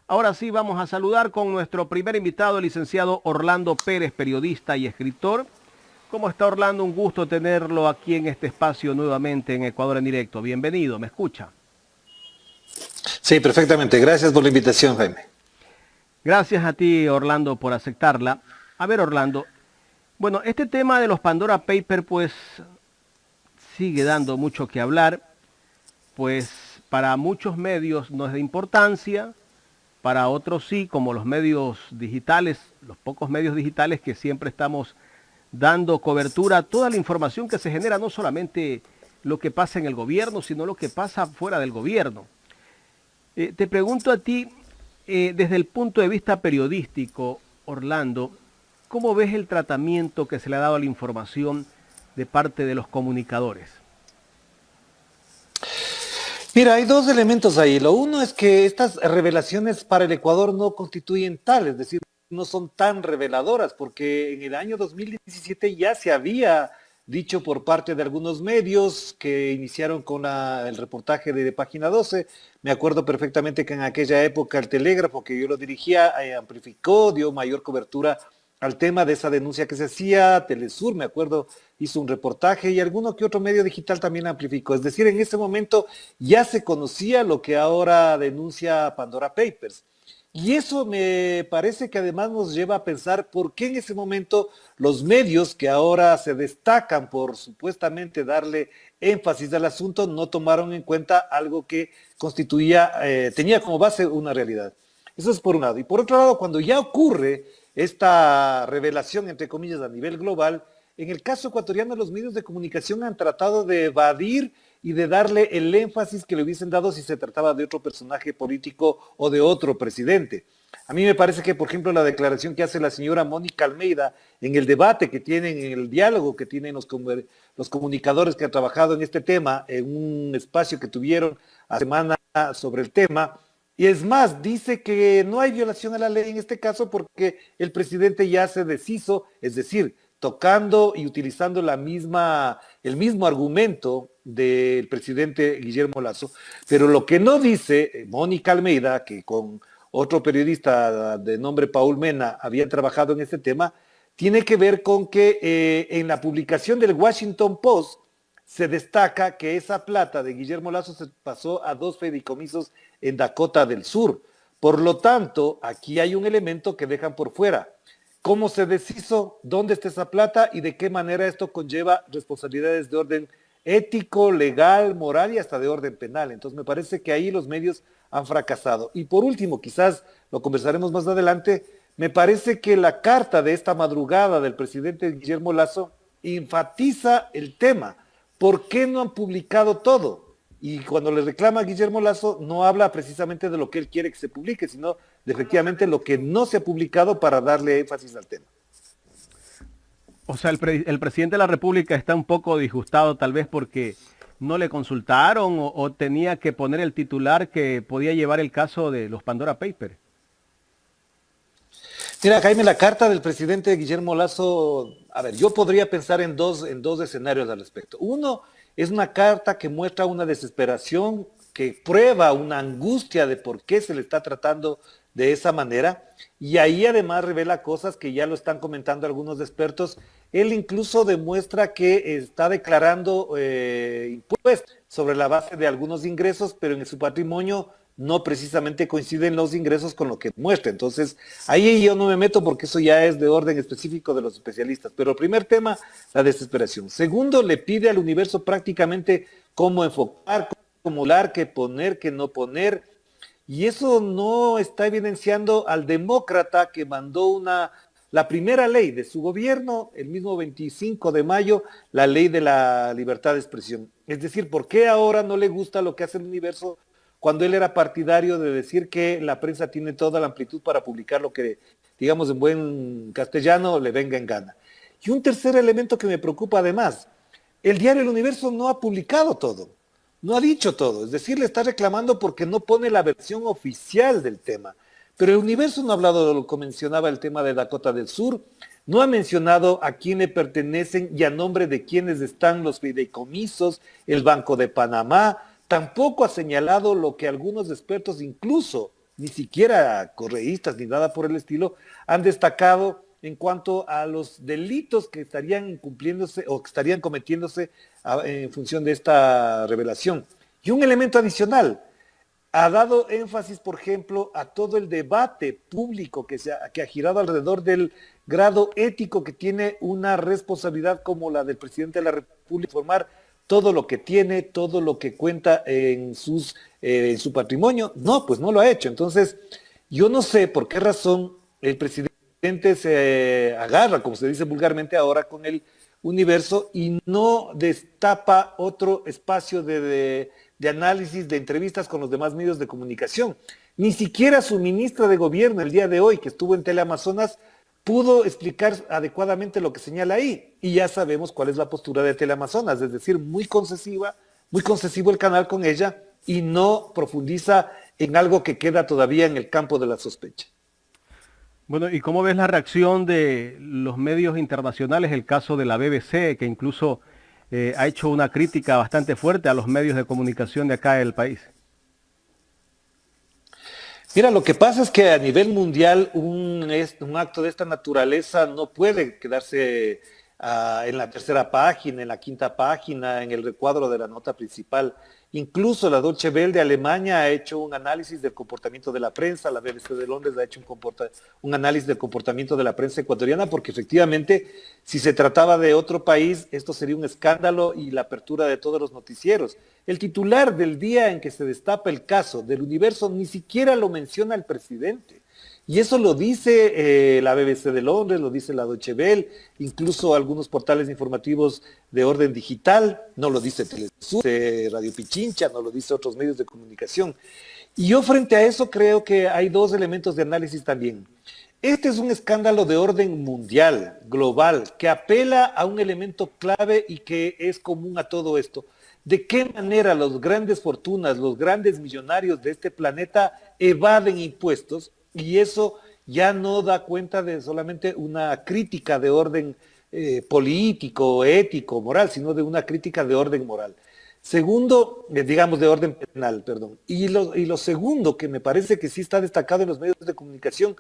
Ahora sí, vamos a saludar con nuestro primer invitado, el licenciado Orlando Pérez, periodista y escritor. ¿Cómo está, Orlando? Un gusto tenerlo aquí en este espacio nuevamente en Ecuador en directo. Bienvenido, ¿me escucha? Sí, perfectamente. Gracias por la invitación, Jaime. Gracias a ti, Orlando, por aceptarla. A ver, Orlando, bueno, este tema de los Pandora Papers pues sigue dando mucho que hablar, pues para muchos medios no es de importancia, para otros sí, como los medios digitales, los pocos medios digitales que siempre estamos dando cobertura a toda la información que se genera, no solamente lo que pasa en el gobierno, sino lo que pasa fuera del gobierno. Te pregunto a ti, desde el punto de vista periodístico, Orlando, ¿cómo ves el tratamiento que se le ha dado a la información de parte de los comunicadores? Mira, hay dos elementos ahí. Lo uno es que estas revelaciones para el Ecuador no constituyen tal, es decir, no son tan reveladoras, porque en el año 2017 ya se había dicho por parte de algunos medios que iniciaron con el reportaje de Página 12. Me acuerdo perfectamente que en aquella época el Telégrafo, que yo lo dirigía, amplificó, dio mayor cobertura al tema de esa denuncia que se hacía. Telesur, me acuerdo, hizo un reportaje y alguno que otro medio digital también amplificó. Es decir, en ese momento ya se conocía lo que ahora denuncia Pandora Papers. Y eso me parece que además nos lleva a pensar por qué en ese momento los medios que ahora se destacan por supuestamente darle énfasis al asunto no tomaron en cuenta algo que constituía, tenía como base una realidad. Eso es por un lado. Y por otro lado, cuando ya ocurre esta revelación, entre comillas, a nivel global, en el caso ecuatoriano los medios de comunicación han tratado de evadir y de darle el énfasis que le hubiesen dado si se trataba de otro personaje político o de otro presidente. A mí me parece que, por ejemplo, la declaración que hace la señora Mónica Almeida en el debate que tienen, en el diálogo que tienen los comunicadores que han trabajado en este tema, en un espacio que tuvieron a semana sobre el tema, y es más, dice que no hay violación a la ley en este caso porque el presidente ya se deshizo, es decir, tocando y utilizando el mismo argumento del presidente Guillermo Lasso, pero lo que no dice Mónica Almeida, que con otro periodista de nombre Paul Mena había trabajado en este tema, tiene que ver con que en la publicación del Washington Post se destaca que esa plata de Guillermo Lasso se pasó a dos fideicomisos en Dakota del Sur. Por lo tanto, aquí hay un elemento que dejan por fuera. ¿Cómo se deshizo? ¿Dónde está esa plata? ¿Y de qué manera esto conlleva responsabilidades de orden ético, legal, moral y hasta de orden penal? Entonces me parece que ahí los medios han fracasado. Y por último, quizás lo conversaremos más adelante, me parece que la carta de esta madrugada del presidente Guillermo Lasso enfatiza el tema. ¿Por qué no han publicado todo? Y cuando le reclama a Guillermo Lasso, no habla precisamente de lo que él quiere que se publique, sino de efectivamente lo que no se ha publicado para darle énfasis al tema. O sea, el presidente de la República está un poco disgustado tal vez porque no le consultaron o tenía que poner el titular que podía llevar el caso de los Pandora Papers. Mira, Jaime, la carta del presidente Guillermo Lasso, a ver, yo podría pensar en dos escenarios al respecto. Uno es una carta que muestra una desesperación, que prueba una angustia de por qué se le está tratando de esa manera, y ahí además revela cosas que ya lo están comentando algunos expertos. Él incluso demuestra que está declarando impuestos sobre la base de algunos ingresos, pero en su patrimonio no precisamente coinciden los ingresos con lo que muestra. Entonces, ahí yo no me meto porque eso ya es de orden específico de los especialistas. Pero el primer tema, la desesperación. Segundo, le pide al universo prácticamente cómo enfocar, cómo hablar, qué poner, qué no poner. Y eso no está evidenciando al demócrata que mandó la primera ley de su gobierno, el mismo 25 de mayo, la ley de la libertad de expresión. Es decir, ¿por qué ahora no le gusta lo que hace el universo cuando él era partidario de decir que la prensa tiene toda la amplitud para publicar lo que, digamos en buen castellano, le venga en gana? Y un tercer elemento que me preocupa además, el diario El Universo no ha publicado todo, no ha dicho todo, es decir, le está reclamando porque no pone la versión oficial del tema. Pero El Universo no ha hablado de lo que mencionaba el tema de Dakota del Sur, no ha mencionado a quién le pertenecen y a nombre de quiénes están los fideicomisos, el Banco de Panamá, tampoco ha señalado lo que algunos expertos incluso ni siquiera correístas ni nada por el estilo, han destacado en cuanto a los delitos que estarían cumpliéndose o que estarían cometiéndose en función de esta revelación. Y un elemento adicional, ha dado énfasis, por ejemplo, a todo el debate público que ha girado alrededor del grado ético que tiene una responsabilidad como la del presidente de la República, informar todo lo que tiene, todo lo que cuenta en su patrimonio. No, pues no lo ha hecho. Entonces, yo no sé por qué razón el presidente se agarra, como se dice vulgarmente ahora, con el universo y no destapa otro espacio de análisis, de entrevistas con los demás medios de comunicación. Ni siquiera su ministra de gobierno el día de hoy, que estuvo en Teleamazonas, pudo explicar adecuadamente lo que señala ahí. Y ya sabemos cuál es la postura de Teleamazonas, es decir, muy concesivo el canal con ella y no profundiza en algo que queda todavía en el campo de la sospecha. Bueno, ¿y cómo ves la reacción de los medios internacionales? El caso de la BBC, que incluso ha hecho una crítica bastante fuerte a los medios de comunicación de acá del país. Mira, lo que pasa es que a nivel mundial un acto de esta naturaleza no puede quedarse en la tercera página, en la quinta página, en el recuadro de la nota principal. Incluso la Deutsche Welle de Alemania ha hecho un análisis del comportamiento de la prensa, la BBC de Londres ha hecho un análisis del comportamiento de la prensa ecuatoriana, porque efectivamente, si se trataba de otro país, esto sería un escándalo y la apertura de todos los noticieros. El titular del día en que se destapa el caso del Universo ni siquiera lo menciona el presidente. Y eso lo dice la BBC de Londres, lo dice la Deutsche Welle, incluso algunos portales informativos de orden digital, no lo dice Telesur, Radio Pichincha, no lo dice otros medios de comunicación. Y yo frente a eso creo que hay dos elementos de análisis también. Este es un escándalo de orden mundial, global, que apela a un elemento clave y que es común a todo esto. ¿De qué manera las grandes fortunas, los grandes millonarios de este planeta evaden impuestos? Y eso ya no da cuenta de solamente una crítica de orden político, ético, moral, sino de una crítica de orden moral. Segundo, digamos de orden penal, perdón. Y lo segundo, que me parece que sí está destacado en los medios de comunicación,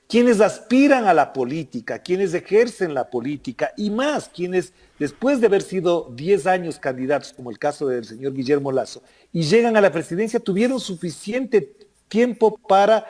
quienes aspiran a la política, quienes ejercen la política y más, quienes después de haber sido 10 años candidatos, como el caso del señor Guillermo Lasso, y llegan a la presidencia, tuvieron suficiente tiempo para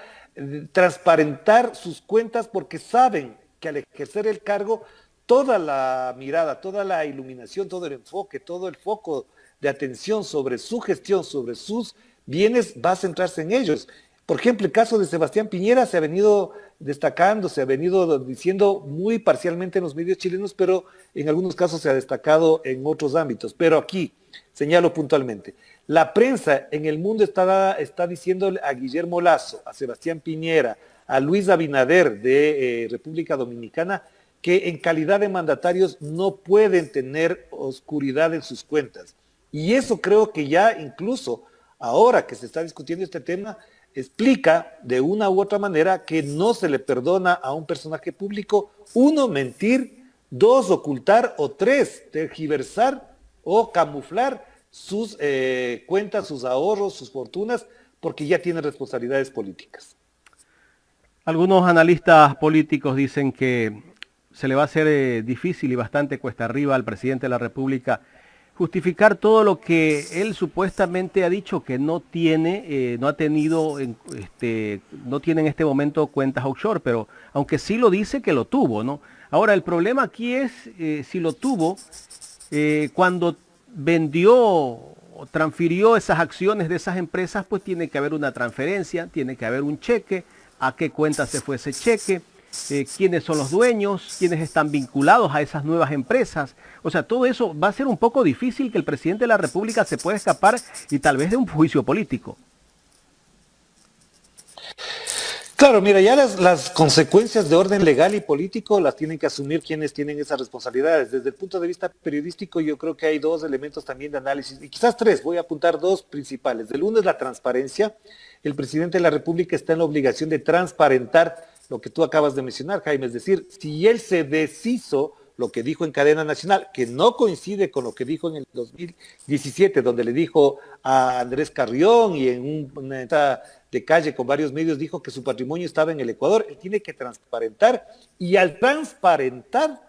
transparentar sus cuentas porque saben que al ejercer el cargo, toda la mirada, toda la iluminación, todo el enfoque, todo el foco de atención sobre su gestión, sobre sus bienes, va a centrarse en ellos. Por ejemplo, el caso de Sebastián Piñera se ha venido destacando, se ha venido diciendo muy parcialmente en los medios chilenos, pero en algunos casos se ha destacado en otros ámbitos. Pero aquí, señalo puntualmente, la prensa en el mundo está diciéndole a Guillermo Lasso, a Sebastián Piñera, a Luis Abinader de República Dominicana, que en calidad de mandatarios no pueden tener oscuridad en sus cuentas. Y eso creo que ya incluso ahora que se está discutiendo este tema, explica de una u otra manera que no se le perdona a un personaje público, uno, mentir, dos, ocultar, o tres, tergiversar o camuflar sus cuentas, sus ahorros, sus fortunas, porque ya tiene responsabilidades políticas. Algunos analistas políticos dicen que se le va a hacer difícil y bastante cuesta arriba al presidente de la República justificar todo lo que él supuestamente ha dicho que no tiene, no ha tenido, no tiene en este momento cuentas offshore, pero aunque sí lo dice que lo tuvo, ¿no? Ahora, el problema aquí es si lo tuvo cuando vendió o transfirió esas acciones de esas empresas, pues tiene que haber una transferencia, tiene que haber un cheque, a qué cuenta se fue ese cheque, quiénes son los dueños, quiénes están vinculados a esas nuevas empresas. O sea, todo eso va a ser un poco difícil que el presidente de la República se pueda escapar y tal vez de un juicio político. Claro, mira, ya las consecuencias de orden legal y político las tienen que asumir quienes tienen esas responsabilidades. Desde el punto de vista periodístico, yo creo que hay dos elementos también de análisis, y quizás tres, voy a apuntar dos principales. El uno es la transparencia. El presidente de la República está en la obligación de transparentar lo que tú acabas de mencionar, Jaime, es decir, si él se deshizo lo que dijo en cadena nacional, que no coincide con lo que dijo en el 2017, donde le dijo a Andrés Carrión y en una entrada de calle con varios medios dijo que su patrimonio estaba en el Ecuador. Él tiene que transparentar, y al transparentar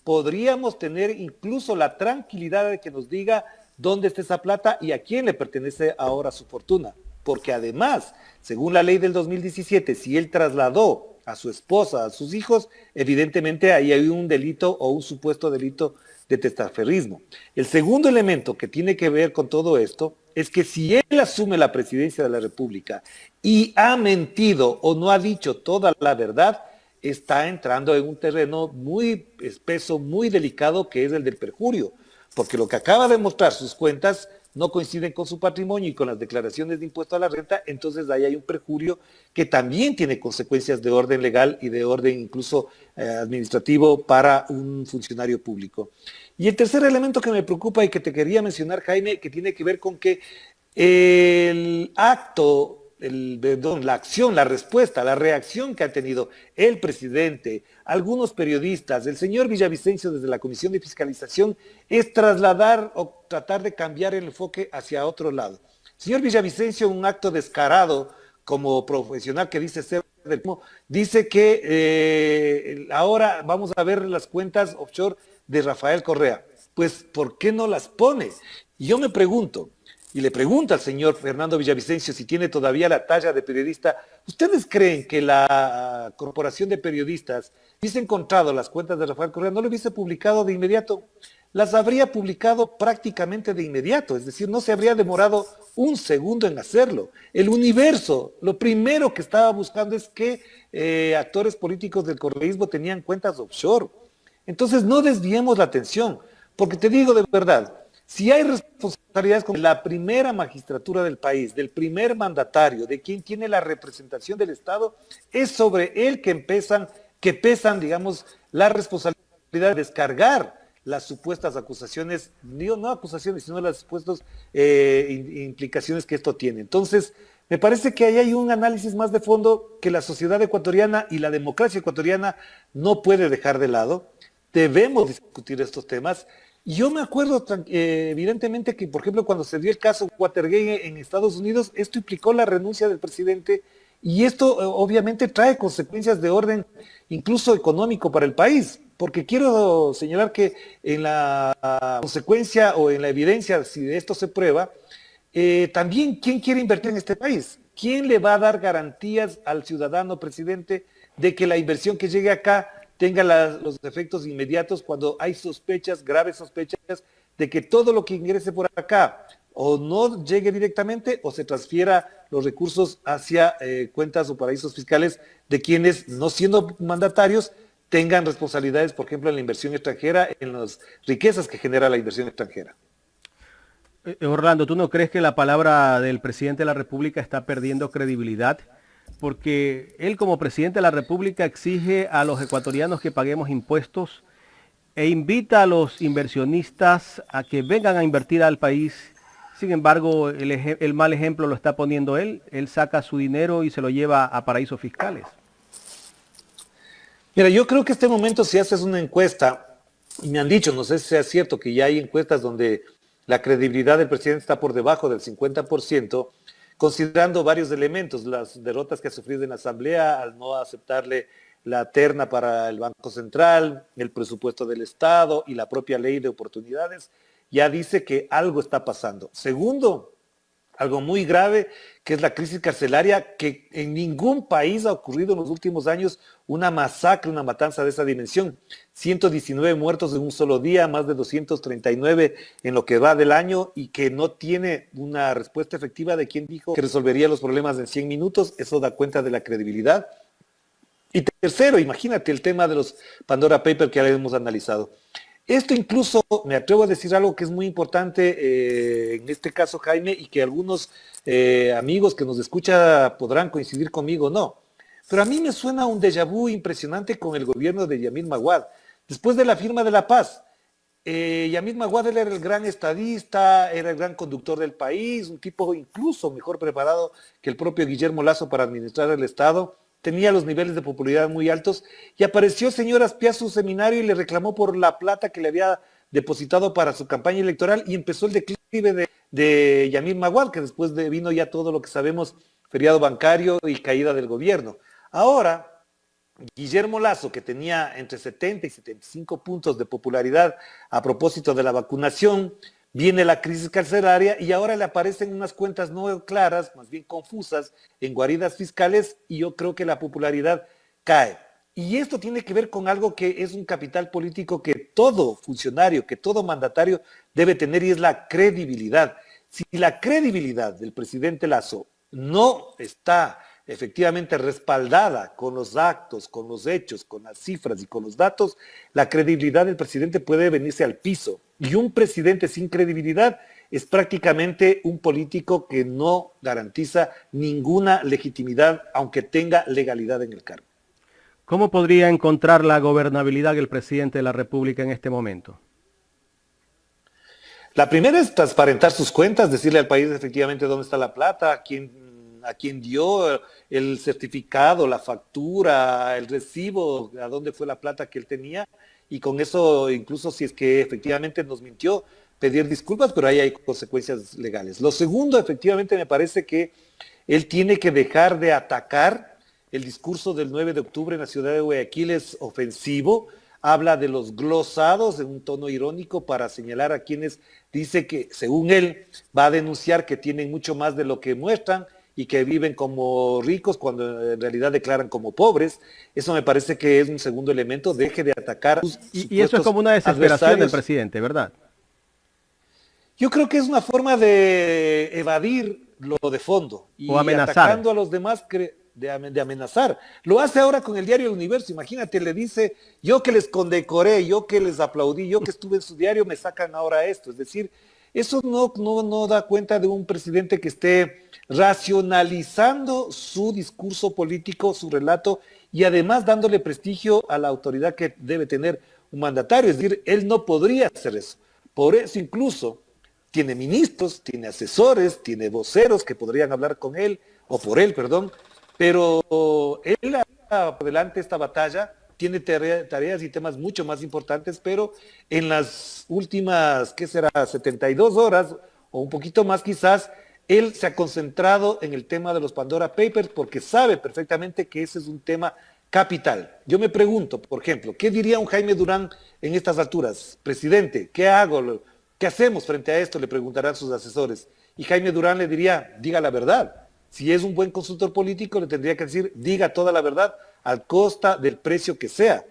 podríamos tener incluso la tranquilidad de que nos diga dónde está esa plata y a quién le pertenece ahora su fortuna. Porque además, según la ley del 2017, si él trasladó a su esposa, a sus hijos, evidentemente ahí hay un delito o un supuesto delito de testaferrismo. El segundo elemento que tiene que ver con todo esto es que si él asume la presidencia de la República y ha mentido o no ha dicho toda la verdad, está entrando en un terreno muy espeso, muy delicado, que es el del perjurio, porque lo que acaba de mostrar sus cuentas no coinciden con su patrimonio y con las declaraciones de impuesto a la renta, entonces ahí hay un perjurio que también tiene consecuencias de orden legal y de orden incluso administrativo para un funcionario público. Y el tercer elemento que me preocupa y que te quería mencionar, Jaime, que tiene que ver con que el acto, la acción, la respuesta, la reacción que ha tenido el presidente, algunos periodistas, el señor Villavicencio desde la Comisión de Fiscalización, es trasladar o tratar de cambiar el enfoque hacia otro lado. El señor Villavicencio, en un acto descarado como profesional que dice ser del mismo, dice que ahora vamos a ver las cuentas offshore de Rafael Correa. Pues, ¿por qué no las pone? Y yo me pregunto, y le pregunta al señor Fernando Villavicencio si tiene todavía la talla de periodista, ¿ustedes creen que la Corporación de Periodistas hubiese encontrado las cuentas de Rafael Correa, no lo hubiese publicado de inmediato? Las habría publicado prácticamente de inmediato, es decir, no se habría demorado un segundo en hacerlo. El Universo, lo primero que estaba buscando es que actores políticos del correísmo tenían cuentas offshore. Entonces no desviemos la atención, porque te digo de verdad, si hay responsabilidades con la primera magistratura del país, del primer mandatario, de quien tiene la representación del Estado, es sobre él que pesan, digamos, la responsabilidad de descargar las supuestas acusaciones, no acusaciones, sino las supuestas implicaciones que esto tiene. Entonces, me parece que ahí hay un análisis más de fondo que la sociedad ecuatoriana y la democracia ecuatoriana no puede dejar de lado. Debemos discutir estos temas. Y yo me acuerdo evidentemente que, por ejemplo, cuando se dio el caso Watergate en Estados Unidos, esto implicó la renuncia del presidente y esto obviamente trae consecuencias de orden incluso económico para el país, porque quiero señalar que en la consecuencia o en la evidencia, si esto se prueba, también ¿quién quiere invertir en este país? ¿Quién le va a dar garantías al ciudadano presidente de que la inversión que llegue acá tenga los efectos inmediatos cuando hay sospechas, graves sospechas, de que todo lo que ingrese por acá o no llegue directamente o se transfiera los recursos hacia cuentas o paraísos fiscales de quienes, no siendo mandatarios, tengan responsabilidades, por ejemplo, en la inversión extranjera, en las riquezas que genera la inversión extranjera? Orlando, ¿tú no crees que la palabra del presidente de la República está perdiendo credibilidad? Porque él como presidente de la República exige a los ecuatorianos que paguemos impuestos e invita a los inversionistas a que vengan a invertir al país. Sin embargo, el mal ejemplo lo está poniendo él. Él saca su dinero y se lo lleva a paraísos fiscales. Mira, yo creo que este momento, si haces una encuesta, y me han dicho, no sé si sea cierto, que ya hay encuestas donde la credibilidad del presidente está por debajo del 50%, considerando varios elementos, las derrotas que ha sufrido en la Asamblea al no aceptarle la terna para el Banco Central, el presupuesto del Estado y la propia ley de oportunidades, ya dice que algo está pasando. Segundo, algo muy grave, que es la crisis carcelaria, que en ningún país ha ocurrido en los últimos años una masacre, una matanza de esa dimensión. 119 muertos en un solo día, más de 239 en lo que va del año, y que no tiene una respuesta efectiva de quien dijo que resolvería los problemas en 100 minutos. Eso da cuenta de la credibilidad. Y tercero, imagínate el tema de los Pandora Papers que ya hemos analizado. Esto incluso, me atrevo a decir algo que es muy importante en este caso, Jaime, y que algunos amigos que nos escuchan podrán coincidir conmigo, no. Pero a mí me suena un déjà vu impresionante con el gobierno de Yamil Maguad. Después de la firma de la paz, Yamil Maguad era el gran estadista, era el gran conductor del país, un tipo incluso mejor preparado que el propio Guillermo Lazo para administrar el Estado. tenía los niveles de popularidad muy altos, y apareció señor Azpiá a su seminario y le reclamó por la plata que le había depositado para su campaña electoral, y empezó el declive de Yamil Maguad, que después vino ya todo lo que sabemos, feriado bancario y caída del gobierno. Ahora, Guillermo Lasso, que tenía entre 70 y 75 puntos de popularidad a propósito de la vacunación, viene la crisis carcelaria y ahora le aparecen unas cuentas no claras, más bien confusas, en guaridas fiscales, y yo creo que la popularidad cae. Y esto tiene que ver con algo que es un capital político que todo funcionario, que todo mandatario debe tener, y es la credibilidad. Si la credibilidad del presidente Lasso no está efectivamente respaldada con los actos, con los hechos, con las cifras y con los datos, la credibilidad del presidente puede venirse al piso. Y un presidente sin credibilidad es prácticamente un político que no garantiza ninguna legitimidad, aunque tenga legalidad en el cargo. ¿Cómo podría encontrar la gobernabilidad el presidente de la República en este momento? La primera es transparentar sus cuentas, decirle al país efectivamente dónde está la plata, a quién dio el certificado, la factura, el recibo, a dónde fue la plata que él tenía, y con eso, incluso si es que efectivamente nos mintió, pedir disculpas, pero ahí hay consecuencias legales. Lo segundo, efectivamente, me parece que él tiene que dejar de atacar. El discurso del 9 de octubre en la ciudad de Guayaquil es ofensivo, habla de los glosados en un tono irónico para señalar a quienes dice que, según él, va a denunciar que tienen mucho más de lo que muestran y que viven como ricos cuando en realidad declaran como pobres. Eso me parece que es un segundo elemento. Deje de atacar a sus Y eso es como una desesperación del presidente, ¿verdad? Yo creo que es una forma de evadir lo de fondo y o amenazar. Atacando a los demás de amenazar. Lo hace ahora con el diario El Universo. Imagínate, le dice, yo que les condecoré, yo que les aplaudí, yo que estuve en su diario, me sacan ahora esto. Es decir, eso no da cuenta de un presidente que esté racionalizando su discurso político, su relato, y además dándole prestigio a la autoridad que debe tener un mandatario. Es decir, él no podría hacer eso. Por eso incluso tiene ministros, tiene asesores, tiene voceros que podrían hablar con él, o por él, perdón, pero él adelante esta batalla, tiene tareas y temas mucho más importantes, pero en las últimas, ¿qué será?, 72 horas o un poquito más quizás, él se ha concentrado en el tema de los Pandora Papers porque sabe perfectamente que ese es un tema capital. Yo me pregunto, por ejemplo, ¿qué diría un Jaime Durán en estas alturas? Presidente, ¿qué hago? ¿Qué hacemos frente a esto?, le preguntarán sus asesores. Y Jaime Durán le diría, diga la verdad. Si es un buen consultor político, le tendría que decir, diga toda la verdad a costa del precio que sea.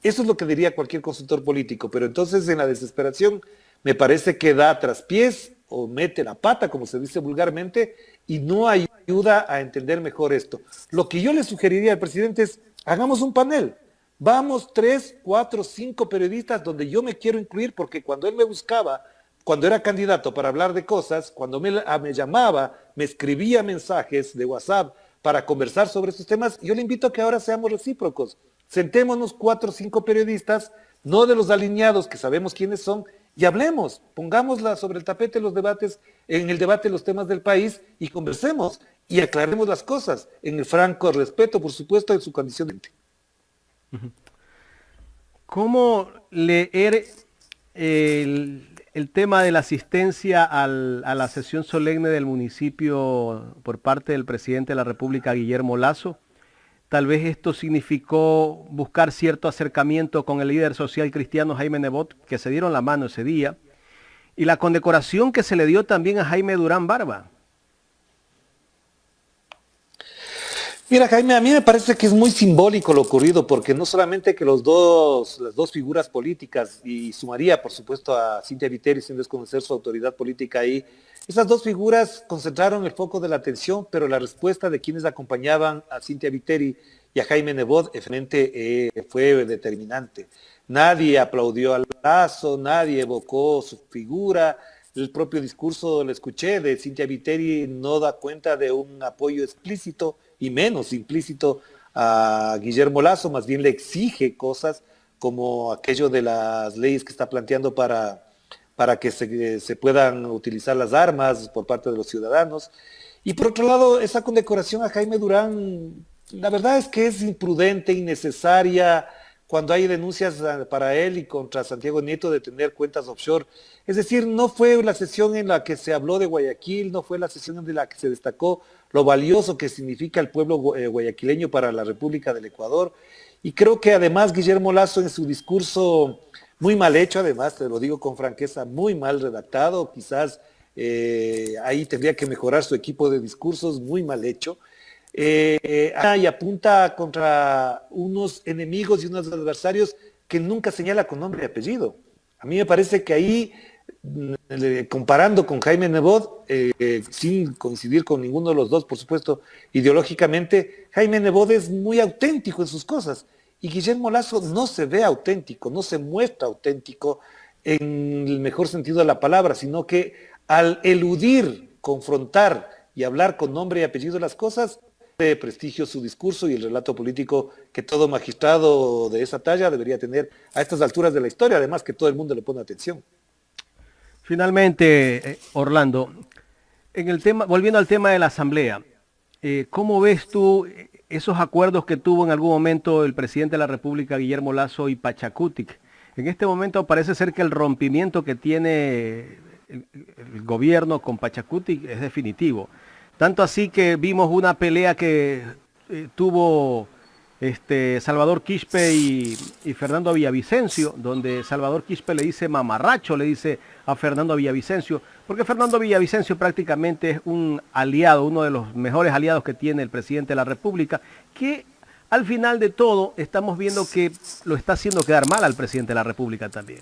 Eso es lo que diría cualquier consultor político. Pero entonces, en la desesperación, me parece que da traspiés o mete la pata, como se dice vulgarmente, y no ayuda a entender mejor esto. Lo que yo le sugeriría al presidente es, hagamos un panel. Vamos 3, 4, 5 periodistas donde yo me quiero incluir, porque cuando él me buscaba, cuando era candidato para hablar de cosas, cuando me llamaba, me escribía mensajes de WhatsApp para conversar sobre estos temas, yo le invito a que ahora seamos recíprocos. Sentémonos 4 o 5 periodistas, no de los alineados que sabemos quiénes son, y hablemos, pongámosla sobre el tapete los debates, en el debate los temas del país, y conversemos y aclaremos las cosas en el franco respeto, por supuesto, de su condición de... ¿Cómo leer el tema de la asistencia a la sesión solemne del municipio por parte del presidente de la República, Guillermo Lasso? Tal vez esto significó buscar cierto acercamiento con el líder social cristiano Jaime Nebot, que se dieron la mano ese día, y la condecoración que se le dio también a Jaime Durán Barba. Mira, Jaime, a mí me parece que es muy simbólico lo ocurrido, porque no solamente que las dos figuras políticas, y sumaría, por supuesto, a Cynthia Viteri sin desconocer su autoridad política ahí, esas dos figuras concentraron el foco de la atención, pero la respuesta de quienes acompañaban a Cynthia Viteri y a Jaime Nebot efectivamente fue determinante. Nadie aplaudió al Lasso, nadie evocó su figura. El propio discurso, lo escuché, de Cynthia Viteri no da cuenta de un apoyo explícito y menos implícito a Guillermo Lasso, más bien le exige cosas como aquello de las leyes que está planteando para que se puedan utilizar las armas por parte de los ciudadanos. Y por otro lado, esa condecoración a Jaime Durán La verdad es que es imprudente, innecesaria, cuando hay denuncias para él y contra Santiago Nieto de tener cuentas offshore. Es decir, no fue la sesión en la que se habló de Guayaquil, no fue la sesión en la que se destacó lo valioso que significa el pueblo guayaquileño para la República del Ecuador. Y creo que además Guillermo Lasso en su discurso, muy mal hecho, además, te lo digo con franqueza, muy mal redactado, quizás ahí tendría que mejorar su equipo de discursos, muy mal hecho. Y apunta contra unos enemigos y unos adversarios que nunca señala con nombre y apellido. A mí me parece que ahí, comparando con Jaime Nebot, sin coincidir con ninguno de los dos, por supuesto, ideológicamente, Jaime Nebot es muy auténtico en sus cosas. Y Guillermo Lasso no se ve auténtico, no se muestra auténtico en el mejor sentido de la palabra, sino que al eludir, confrontar y hablar con nombre y apellido las cosas, de prestigio su discurso y el relato político que todo magistrado de esa talla debería tener a estas alturas de la historia, además que todo el mundo le pone atención. Finalmente, Orlando, en el tema, volviendo al tema de la Asamblea, ¿cómo ves tú esos acuerdos que tuvo en algún momento el presidente de la República, Guillermo Lasso, y Pachacutic? En este momento parece ser que el rompimiento que tiene el gobierno con Pachacutic es definitivo. Tanto así que vimos una pelea que tuvo Salvador Quispe y Fernando Villavicencio, donde Salvador Quispe le dice mamarracho, le dice a Fernando Villavicencio, porque Fernando Villavicencio prácticamente es un aliado, uno de los mejores aliados que tiene el presidente de la República, que al final de todo estamos viendo que lo está haciendo quedar mal al presidente de la República también.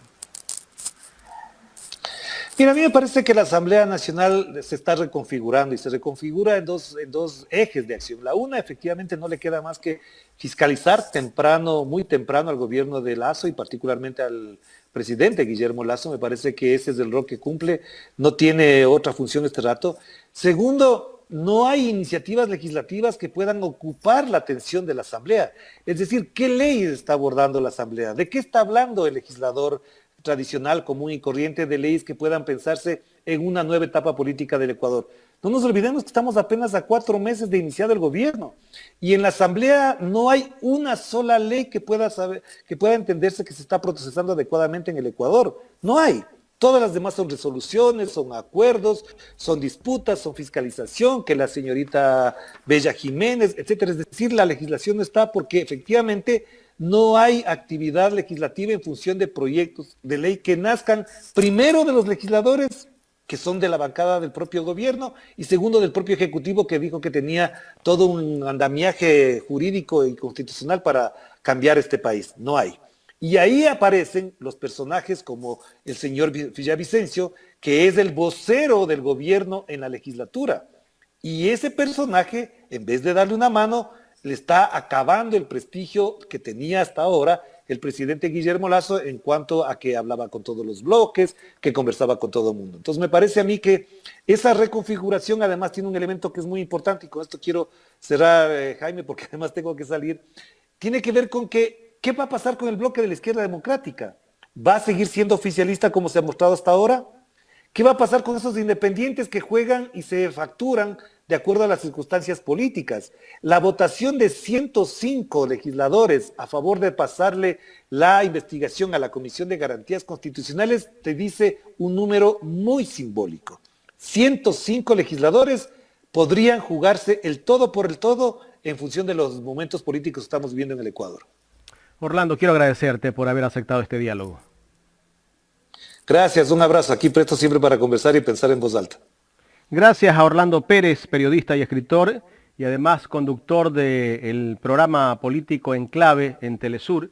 Mira, a mí me parece que la Asamblea Nacional se está reconfigurando y se reconfigura en dos ejes de acción. La una, efectivamente, no le queda más que fiscalizar temprano, muy temprano al gobierno de Lasso y particularmente al presidente Guillermo Lasso. Me parece que ese es el rol que cumple, no tiene otra función este rato. Segundo, no hay iniciativas legislativas que puedan ocupar la atención de la Asamblea. Es decir, ¿qué ley está abordando la Asamblea? ¿De qué está hablando el legislador tradicional, común y corriente de leyes que puedan pensarse en una nueva etapa política del Ecuador? No nos olvidemos que estamos apenas a 4 meses de iniciado el gobierno y en la Asamblea no hay una sola ley que pueda entenderse que se está procesando adecuadamente en el Ecuador. No hay. Todas las demás son resoluciones, son acuerdos, son disputas, son fiscalización, que la señorita Bella Jiménez, etcétera. Es decir, la legislación no está porque efectivamente no hay actividad legislativa en función de proyectos de ley que nazcan primero de los legisladores, que son de la bancada del propio gobierno, y segundo del propio Ejecutivo, que dijo que tenía todo un andamiaje jurídico y constitucional para cambiar este país. No hay. Y ahí aparecen los personajes como el señor Villavicencio, que es el vocero del gobierno en la legislatura. Y ese personaje, en vez de darle una mano, le está acabando el prestigio que tenía hasta ahora el presidente Guillermo Lasso en cuanto a que hablaba con todos los bloques, que conversaba con todo el mundo. Entonces me parece a mí que esa reconfiguración además tiene un elemento que es muy importante, y con esto quiero cerrar, Jaime, porque además tengo que salir, tiene que ver con que, ¿qué va a pasar con el bloque de la izquierda democrática? ¿Va a seguir siendo oficialista como se ha mostrado hasta ahora? ¿Qué va a pasar con esos independientes que juegan y se facturan de acuerdo a las circunstancias políticas? La votación de 105 legisladores a favor de pasarle la investigación a la Comisión de Garantías Constitucionales te dice un número muy simbólico. 105 legisladores podrían jugarse el todo por el todo en función de los momentos políticos que estamos viviendo en el Ecuador. Orlando, quiero agradecerte por haber aceptado este diálogo. Gracias, un abrazo. Aquí presto siempre para conversar y pensar en voz alta. Gracias a Orlando Pérez, periodista y escritor, y además conductor del programa político Enclave en Telesur.